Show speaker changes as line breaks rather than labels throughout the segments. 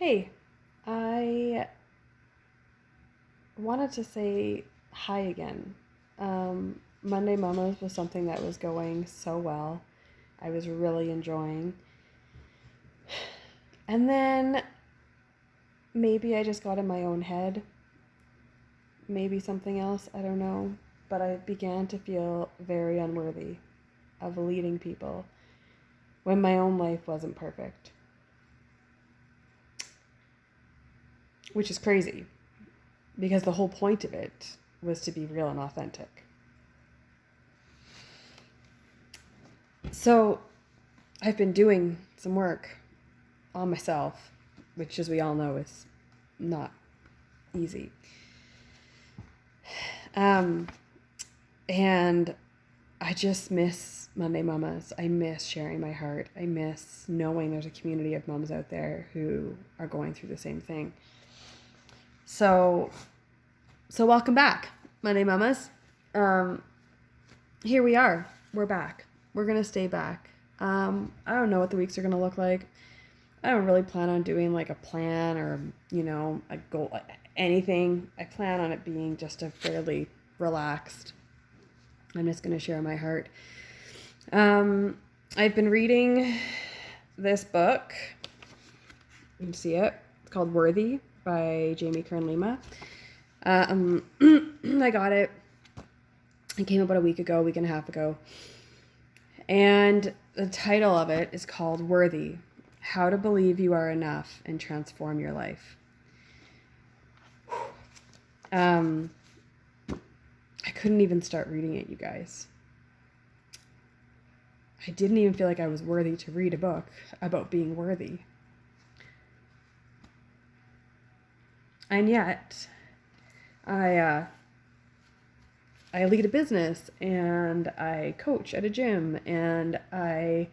Hey, I wanted to say hi again. Monday Mamas was something that was going so well. I was really enjoying. And then maybe I just got in my own head. Maybe something else, I don't know. But I began to feel very unworthy of leading people when my own life wasn't perfect. Which is crazy because the whole point of it was to be real and authentic. So I've been doing some work on myself, which, as we all know, is not easy. And I just miss Monday Mamas. I miss sharing my heart. I miss knowing there's a community of moms out there who are going through the same thing. So welcome back, Monday Mamas. Here we are. We're back. We're going to stay back. I don't know what the weeks are going to look like. I don't really plan on doing like a plan or, a goal, anything. I plan on it being just a fairly relaxed. I'm just going to share my heart. I've been reading this book. You can see it. It's called Worthy by Jamie Kern Lima. I got it. It came about a week and a half ago. And the title of it is called Worthy: How to Believe You Are Enough and Transform Your Life. I couldn't even start reading it, you guys. I didn't even feel like I was worthy to read a book about being worthy. And yet, I lead a business and I coach at a gym and I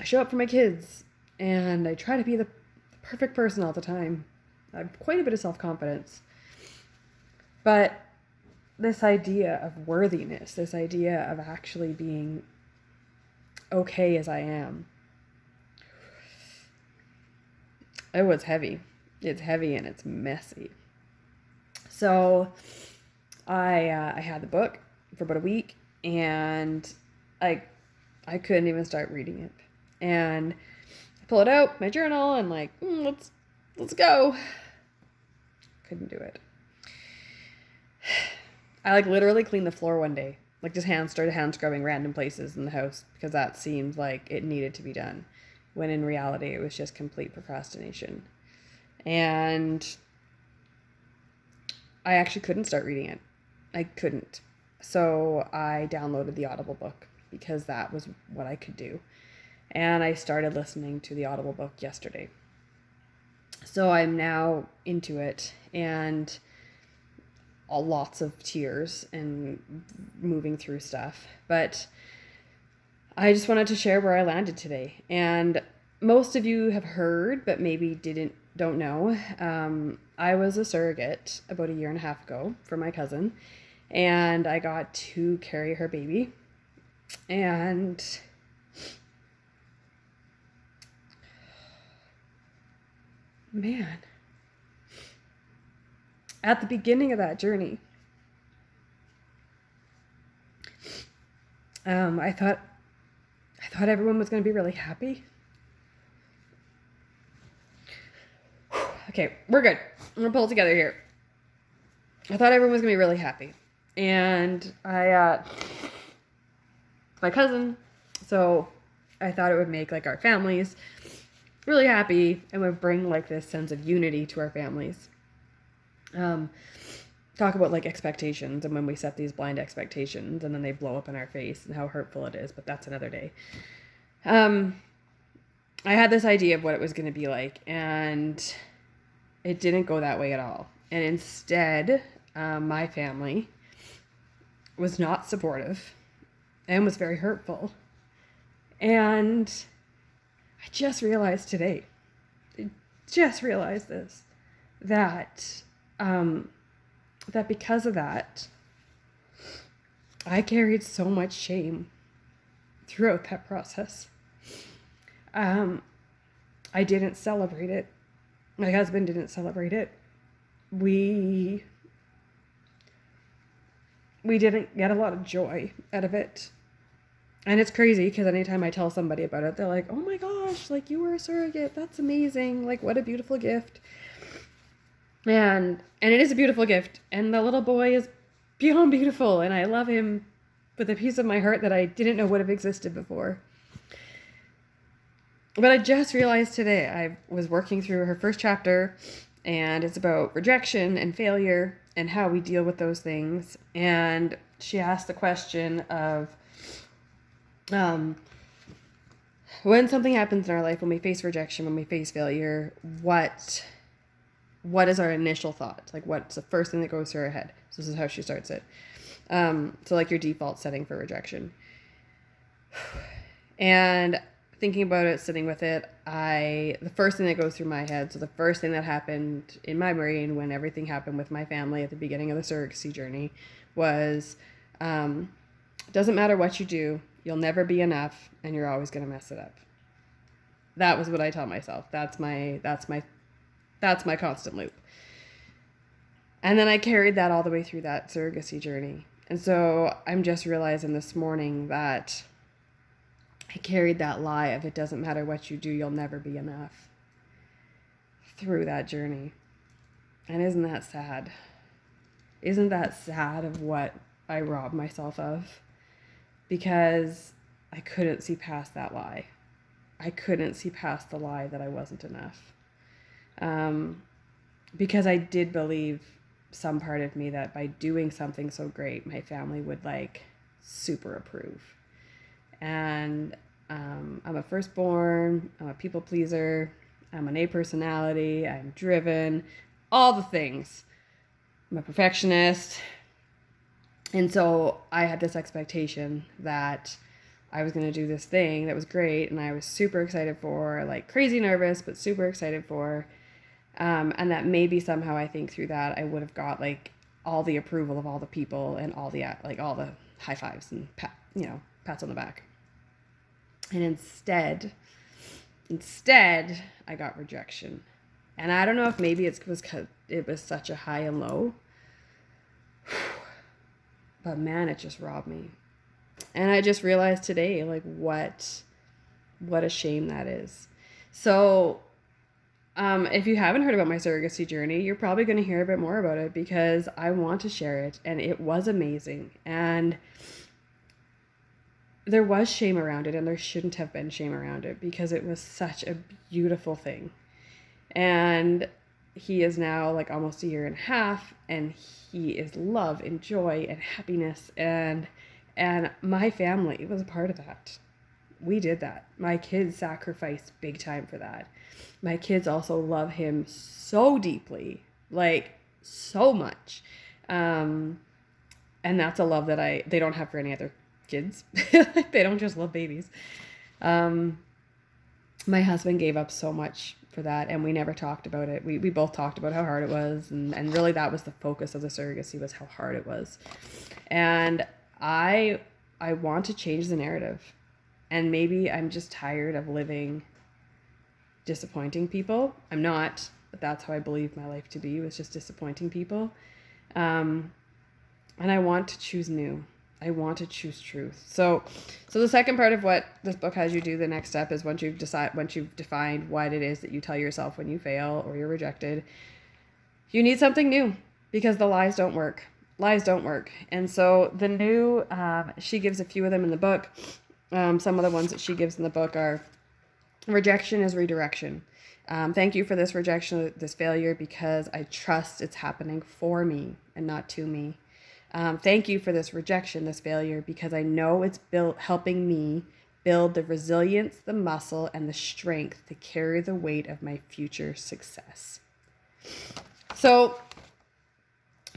show up for my kids and I try to be the perfect person all the time. I have quite a bit of self-confidence. But this idea of worthiness, this idea of actually being okay as I am, it was heavy. It's heavy and it's messy. So I had the book for about a week and I couldn't even start reading it. And I pull it out, my journal, and let's go. Couldn't do it. I literally cleaned the floor one day, just started hand scrubbing random places in the house because that seemed like it needed to be done, when in reality it was just complete procrastination. And I actually couldn't start reading it. I couldn't. So I downloaded the Audible book because that was what I could do. And I started listening to the Audible book yesterday. So I'm now into it and lots of tears and moving through stuff. But I just wanted to share where I landed today. And most of you have heard, but maybe don't know. I was a surrogate about a year and a half ago for my cousin, and I got to carry her baby. And man, at the beginning of that journey, I thought everyone was going to be really happy. Okay, we're good. I'm going to pull it together here. I thought everyone was going to be really happy. And my cousin, so I thought it would make our families really happy and would bring this sense of unity to our families. Talk about expectations and when we set these blind expectations and then they blow up in our face and how hurtful it is, but that's another day. I had this idea of what it was going to be like, and it didn't go that way at all. And instead, my family was not supportive and was very hurtful. And I just realized today, that that because of that, I carried so much shame throughout that process. I didn't celebrate it. My husband didn't celebrate it. We didn't get a lot of joy out of it. And it's crazy because anytime I tell somebody about it, they're like, oh my gosh, like you were a surrogate. That's amazing. Like what a beautiful gift. And it is a beautiful gift. And the little boy is beyond beautiful. And I love him with a piece of my heart that I didn't know would have existed before. But I just realized today, I was working through her first chapter, and it's about rejection and failure and how we deal with those things. And she asked the question of, when something happens in our life, when we face rejection, when we face failure, what is our initial thought? Like, what's the first thing that goes through our head? So this is how she starts it. So like your default setting for rejection. And thinking about it, sitting with it, the first thing that goes through my head, so the first thing that happened in my brain when everything happened with my family at the beginning of the surrogacy journey was, doesn't matter what you do, you'll never be enough, and you're always going to mess it up. That was what I tell myself. That's my constant loop. And then I carried that all the way through that surrogacy journey. And so I'm just realizing this morning that I carried that lie of it doesn't matter what you do, you'll never be enough through that journey. And isn't that sad? Isn't that sad of what I robbed myself of? Because I couldn't see past that lie. I couldn't see past the lie that I wasn't enough. Because I did believe some part of me that by doing something so great, my family would like super approve. And I'm a firstborn, I'm a people pleaser, I'm an A personality, I'm driven, all the things. I'm a perfectionist. And so I had this expectation that I was going to do this thing that was great, and I was super excited for, like crazy nervous, but super excited for. And that maybe somehow I think through that I would have got like all the approval of all the people and all the high fives and pats on the back. And instead I got rejection. And I don't know if maybe it's because it was such a high and low. But man, it just robbed me. And I just realized today, like, what a shame that is. So, if you haven't heard about my surrogacy journey, you're probably going to hear a bit more about it because I want to share it. And it was amazing. And there was shame around it, and there shouldn't have been shame around it because it was such a beautiful thing. And he is now like almost a year and a half, and he is love and joy and happiness, and my family was a part of that. We did that. My kids sacrificed big time for that. My kids also love him so deeply, like so much. And that's a love that they don't have for any other kids. Like they don't just love babies. My husband gave up so much for that, and we never talked about it. We both talked about how hard it was, and really that was the focus of the surrogacy, was how hard it was. And I want to change the narrative. And maybe I'm just tired of living disappointing people. I'm not, but that's how I believe my life to be, was just disappointing people. And I want to choose new. I want to choose truth. So the second part of what this book has you do, the next step, is once you've defined what it is that you tell yourself when you fail or you're rejected, you need something new, because the lies don't work. Lies don't work. And so the new, she gives a few of them in the book. Some of the ones that she gives in the book are: rejection is redirection. Thank you for this rejection, this failure, because I trust it's happening for me and not to me. Thank you for this rejection, this failure, because I know it's helping me build the resilience, the muscle, and the strength to carry the weight of my future success. So,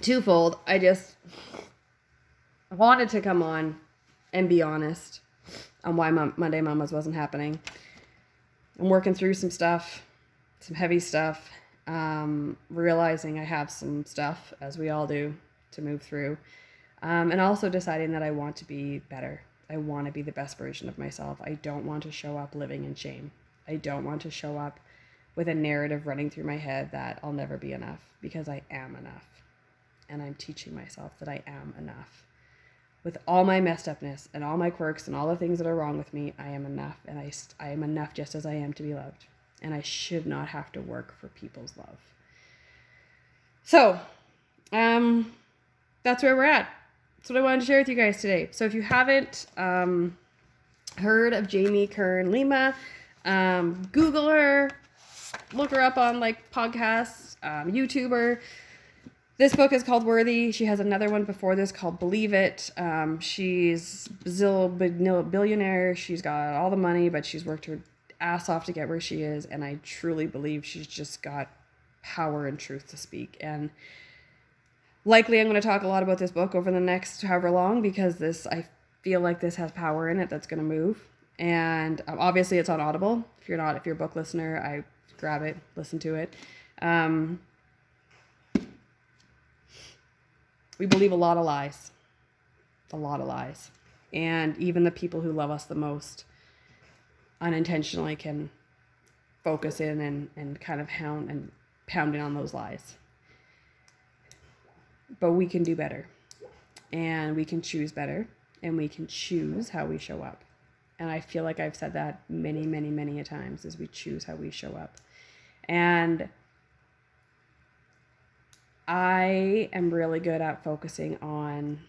twofold, I just wanted to come on and be honest on why Monday Mamas wasn't happening. I'm working through some stuff, some heavy stuff, realizing I have some stuff, as we all do, to move through, and also deciding that I want to be better. I want to be the best version of myself. I don't want to show up living in shame. I don't want to show up with a narrative running through my head that I'll never be enough, because I am enough. And I'm teaching myself that I am enough. With all my messed upness and all my quirks and all the things that are wrong with me, I am enough. And I am enough just as I am to be loved. And I should not have to work for people's love. So, that's where we're at. That's what I wanted to share with you guys today. So if you haven't heard of Jamie Kern Lima, Google her, look her up on like podcasts, YouTuber. This book is called Worthy. She has another one before this called Believe It. She's billionaire. She's got all the money, but she's worked her ass off to get where she is. And I truly believe she's just got power and truth to speak. And likely I'm going to talk a lot about this book over the next however long, because I feel like this has power in it that's going to move. And obviously it's on Audible. If you're a book listener, I grab it, listen to it. We believe a lot of lies. And even the people who love us the most unintentionally can focus in and kind of pound in on those lies. But we can do better, and we can choose better, and we can choose how we show up. And I feel like I've said that many, many, many a times, is we choose how we show up. And I am really good at focusing on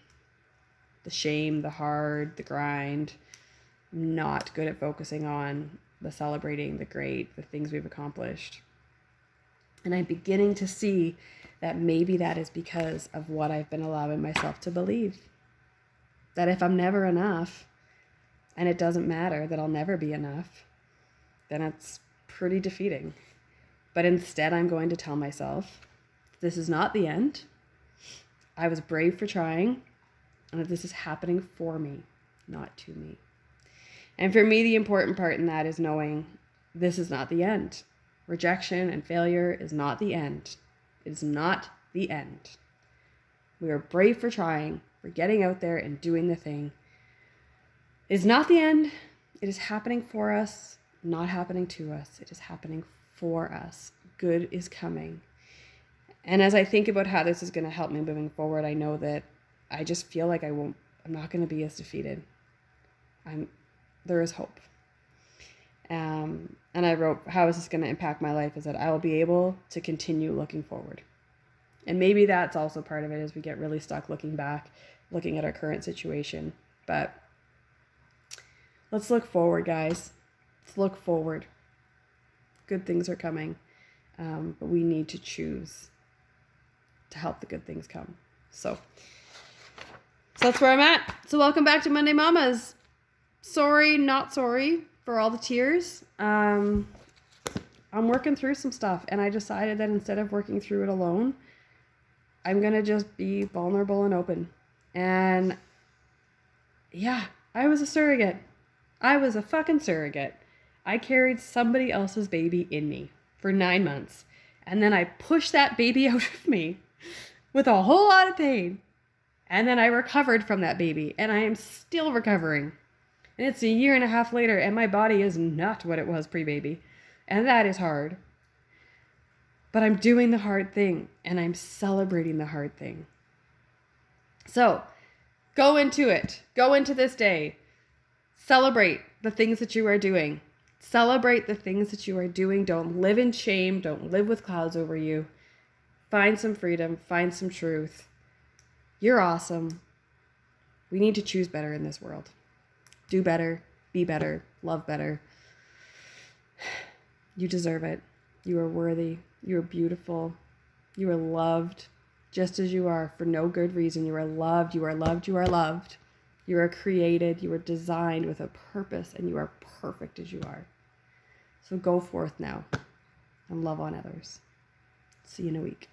the shame, the hard, the grind. Not good at focusing on the celebrating, the great, the things we've accomplished. And I'm beginning to see that maybe that is because of what I've been allowing myself to believe. That if I'm never enough, and it doesn't matter that I'll never be enough, then it's pretty defeating. But instead, I'm going to tell myself, this is not the end. I was brave for trying, and that this is happening for me, not to me. And for me, the important part in that is knowing this is not the end. Rejection and failure is not the end. It is not the end. We are brave for trying, for getting out there and doing the thing. It is not the end. It is happening for us, not happening to us. It is happening for us. Good is coming. And as I think about how this is going to help me moving forward, I know that I just feel like I'm not going to be as defeated. There is hope. And I wrote, how is this going to impact my life? Is that I will be able to continue looking forward. And maybe that's also part of it, is we get really stuck looking back, looking at our current situation. But let's look forward, guys. Let's look forward. Good things are coming. But we need to choose to help the good things come. So that's where I'm at. So welcome back to Monday Mamas. Sorry, not sorry for all the tears. I'm working through some stuff, and I decided that instead of working through it alone, I'm going to just be vulnerable and open. And yeah, I was a surrogate. I was a fucking surrogate. I carried somebody else's baby in me for 9 months. And then I pushed that baby out of me with a whole lot of pain. And then I recovered from that baby, and I am still recovering. And it's 1.5 years later, and my body is not what it was pre-baby. And that is hard. But I'm doing the hard thing, and I'm celebrating the hard thing. So, go into it. Go into this day. Celebrate the things that you are doing. Celebrate the things that you are doing. Don't live in shame. Don't live with clouds over you. Find some freedom. Find some truth. You're awesome. We need to choose better in this world. Do better. Be better. Love better. You deserve it. You are worthy. You are beautiful. You are loved just as you are for no good reason. You are loved. You are loved. You are loved. You are created. You are designed with a purpose, and you are perfect as you are. So go forth now and love on others. See you in a week.